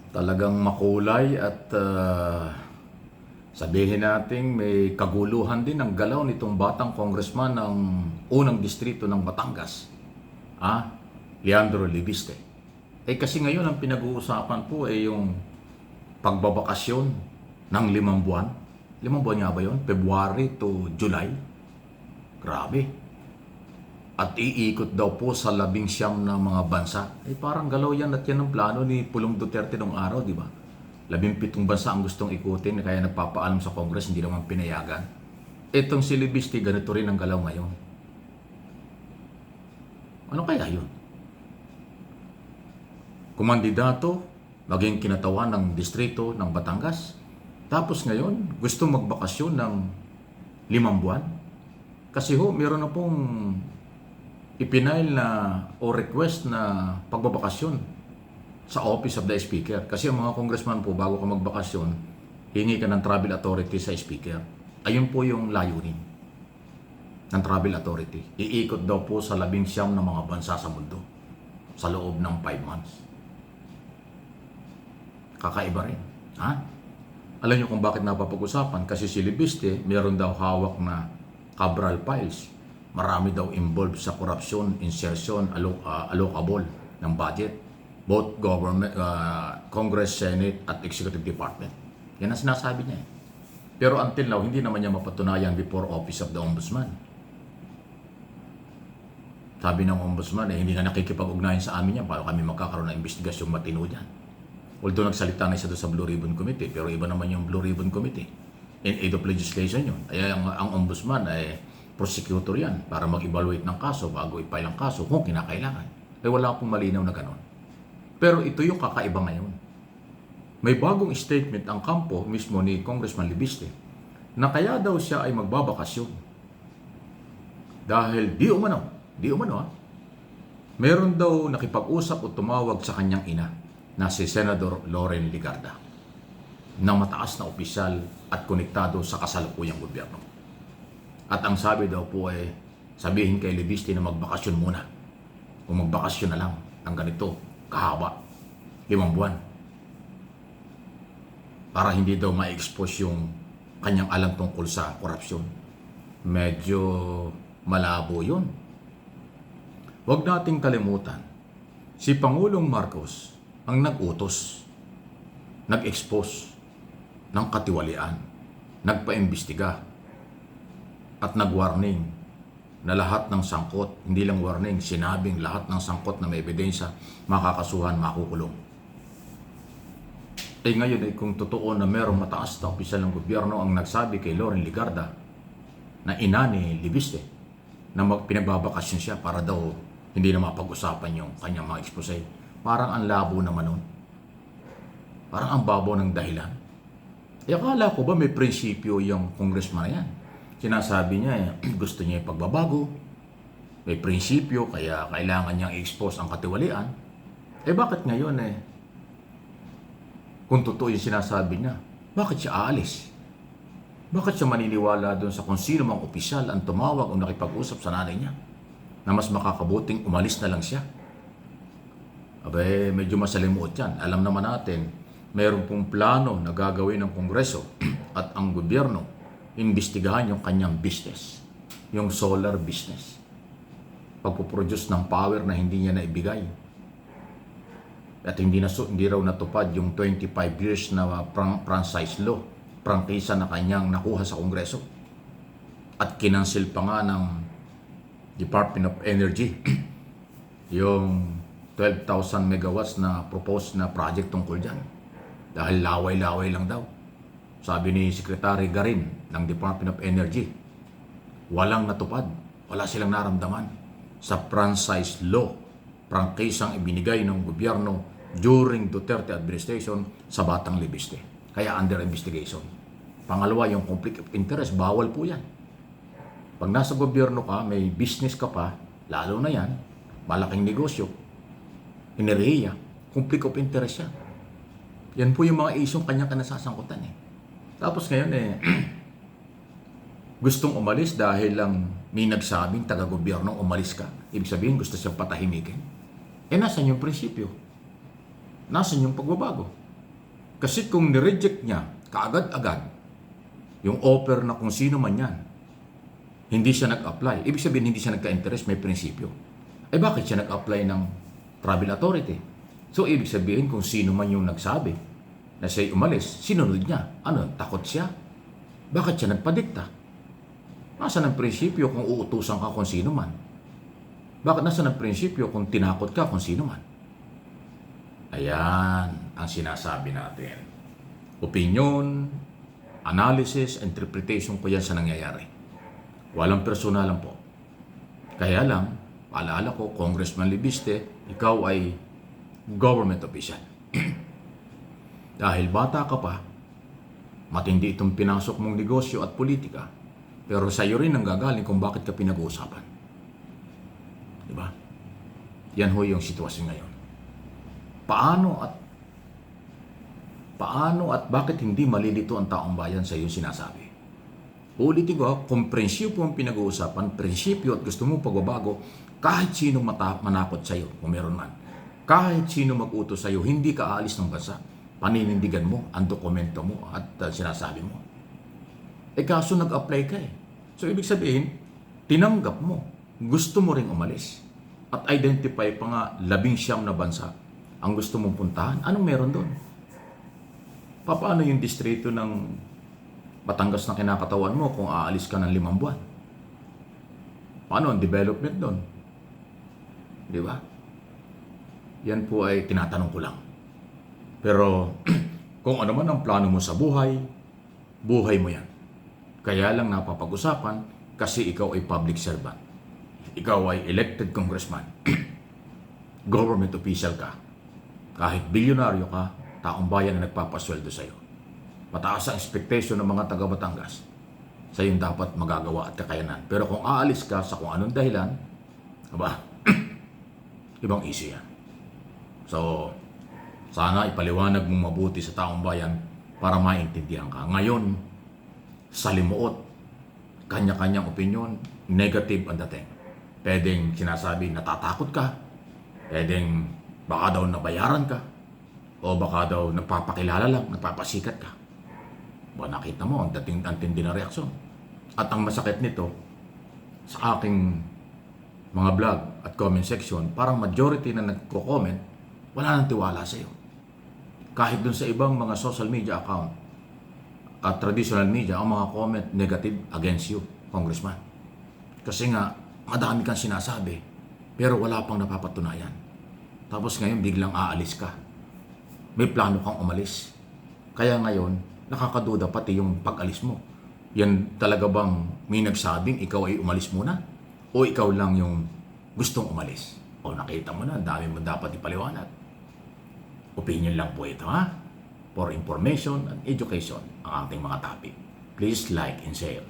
Talagang makulay at sabihin natin may kaguluhan din ang galaw nitong batang congressman ng unang distrito ng Batangas, Leandro Libiste. Kasi ngayon ang pinag-uusapan po ay yung pagbabakasyon ng 5 buwan. 5 buwan nga ba yun? February to July. Grabe. At iikot daw po sa 19 na mga bansa. Parang galaw yan at yan ang plano ni Pulong Duterte nung araw, di ba? 17 bansa ang gustong ikutin, kaya nagpapaalam sa Congress, hindi naman pinayagan. Itong si Libiste, ganito rin ang galaw ngayon. Ano kaya yun? Kumandidato, maging kinatawan ng distrito ng Batangas. Tapos ngayon, gusto magbakasyon ng 5 buwan. Kasi meron na pong ipinail na o request na pagbabakasyon sa Office of the Speaker. Kasi ang mga congressman po, bago ka magbakasyon, hingi ka ng travel authority sa Speaker. Ayun po yung layunin ng travel authority. Iikot daw po sa 19 na mga bansa sa mundo sa loob ng 5 months. Kakaiba rin. Alam niyo kung bakit napapag-usapan? Kasi si Libiste, meron daw hawak na Cabral files. Marami daw involved sa korupsyon, insertion, allocable ng budget. Both government, Congress, Senate, at Executive Department. Yan ang sinasabi niya. Pero until now, hindi naman niya mapatunayan before Office of the Ombudsman. Sabi ng Ombudsman, hindi na nakikipag-ugnayan sa amin yan. Paano kami magkakaroon ng investigasyong matino dyan? Although nagsalita na siya doon sa Blue Ribbon Committee, pero iba naman yung Blue Ribbon Committee. In aid of legislation yun. Kaya ang Ombudsman ay prosecutor yan para mag-evaluate ng kaso bago i-file ang kaso kung kinakailangan. Wala pong malinaw na ganon. Pero ito yung kakaiba ngayon. May bagong statement ang kampo mismo ni Congressman Libiste na kaya daw siya ay magbabakasyon. Dahil di umano, meron daw nakipag-usap o tumawag sa kanyang ina na si Senador Loren Legarda na mataas na opisyal at konektado sa kasalukuyang gobyerno. At ang sabi daw po ay sabihin kay Libiste na magbakasyon muna o magbakasyon na lang ng ganito kahaba, 5 buwan. Para hindi daw ma-expose yung kanyang alam tungkol sa korupsyon. Medyo malabo yun. Huwag nating kalimutan, si Pangulong Marcos ang nag-utos, nag-expose ng katiwalian, nagpa-imbestiga, at nag-warning na lahat ng sangkot, hindi lang warning, sinabing lahat ng sangkot na may ebidensya, makakasuhan, makukulong. Ngayon kung totoo na merong mataas na opisyal ng gobyerno ang nagsabi kay Loren Legarda na ina ni Libiste na pinagbabakasyon siya para daw hindi na mapag-usapan yung kanyang mga expose. Parang ang labo naman nun. Parang ang babaw ng dahilan. Akala ko ba may prinsipyo yung congressman na yan? Sinasabi niya gusto niya yung pagbabago, may prinsipyo, kaya kailangan niyang i-expose ang katiwalian. Bakit ngayon kung totoo yung sinasabi niya, bakit siya aalis? Bakit siya maniniwala doon sa kung sino mang opisyal ang tumawag o nakipag-usap sa nanay niya na mas makakabuting umalis na lang siya? Medyo masalimuot yan. Alam naman natin, mayroon pong plano na gagawin ng Kongreso at ang gobyerno imbestigahan yung kanyang business, yung solar business. Pagpuproduce ng power na hindi niya naibigay. At hindi raw natupad yung 25 years na franchise law, prangkisa na kanyang nakuha sa Kongreso. At kinansil pa nga ng Department of Energy yung 12,000 megawatts na proposed na project tungkol dyan. Dahil laway-laway lang daw. Sabi ni Secretary Garin ng Department of Energy, walang natupad, wala silang naramdaman sa franchise law, prangkisang ibinigay ng gobyerno during Duterte administration sa Batang Libiste. Kaya under investigation. Pangalawa, yung conflict of interest, bawal po yan. Pag nasa gobyerno ka, may business ka pa, lalo na yan, malaking negosyo, inerehiya, conflict of interest yan. Yan po yung mga isyong kanyang kanasasangkutan Tapos ngayon gustong umalis dahil lang may nagsabing taga-gobyerno umalis ka. Ibig sabihin gusto siyang patahimikin. Nasaan yung prinsipyo? Nasaan yung pagbabago? Kasi kung nireject niya kaagad-agad yung offer na kung sino man yan, hindi siya nag-apply. Ibig sabihin, hindi siya nagka-interest, may prinsipyo. Eh bakit siya nag-apply ng travel authority? So, ibig sabihin, kung sino man yung nagsabi na siya'y umalis, sinunod niya. Ano, takot siya? Bakit siya nagpadikta? Nasaan ang prinsipyo kung uutusan ka kung sino man? Bakit nasaan ang prinsipyo kung tinakot ka kung sino man? Ayan ang sinasabi natin. Opinion, analysis, interpretation ko yan sa nangyayari. Walang personalan po. Kaya lang, paalala ko, Congressman Libiste, ikaw ay government official. Dahil bata ka pa, matindi itong pinasok mong negosyo at politika, pero sa iyo rin ang gagaling kung bakit ka pinag-uusapan. Diba? Yan ho yung sitwasyon ngayon. Paano at bakit hindi malilito ang taong bayan sa iyo sinasabi? Ulitin ko, kung prinsipyo ang pinag-uusapan, prinsipyo at gusto mo pagbabago, kahit sino manakot sa iyo, kung meron man, kahit sino mag-utos sa iyo, hindi ka aalis ng bansa, paninindigan mo ang dokumento mo at sinasabi mo. Eh kaso nag-apply ka eh. So ibig sabihin, tinanggap mo, gusto mo ring umalis. At identify pa nga 19 na bansa ang gusto mong puntahan. Anong meron doon? Paano yung distrito ng Batangas na kinakatawan mo kung aalis ka ng 5 buwan? Paano ang development doon? Di ba? Yan po ay tinatanong ko lang. Pero kung ano man ang plano mo sa buhay, buhay mo yan. Kaya lang napapag-usapan kasi ikaw ay public servant. Ikaw ay elected congressman. Government official ka. Kahit bilyonaryo ka, taong bayan na nagpapasweldo sa iyo. Mataas ang expectation ng mga taga Batangas sa iyong dapat magagawa at kakayanan. Pero kung aalis ka sa kung anong dahilan, aba, ibang issue yan. So, sana ipaliwanag mong mabuti sa taong bayan para maintindihan ka. Ngayon, salimuot, kanya-kanyang opinion, negative ang dating. Pwedeng sinasabi, natatakot ka. Pwedeng baka daw nabayaran ka. O baka daw nagpapakilala lang, nagpapasikat ka. Ba, nakita mo, ang dating antindi na reaksyon. At ang masakit nito, sa aking mga vlog at comment section, parang majority na nagko-comment, wala nang tiwala sa iyo. Kahit dun sa ibang mga social media account at traditional media, ang mga comment negative against you, Congressman. Kasi nga, madami kang sinasabi, pero wala pang napapatunayan. Tapos ngayon, biglang aalis ka. May plano kang umalis. Kaya ngayon, nakakaduda pati yung pag-alis mo. Yan talaga bang may nagsabing ikaw ay umalis muna? O ikaw lang yung gustong umalis? O nakita mo na, dami mo dapat ipaliwanag. Opinion lang po ito, ha? For information and education ang ating mga topic. Please like and share.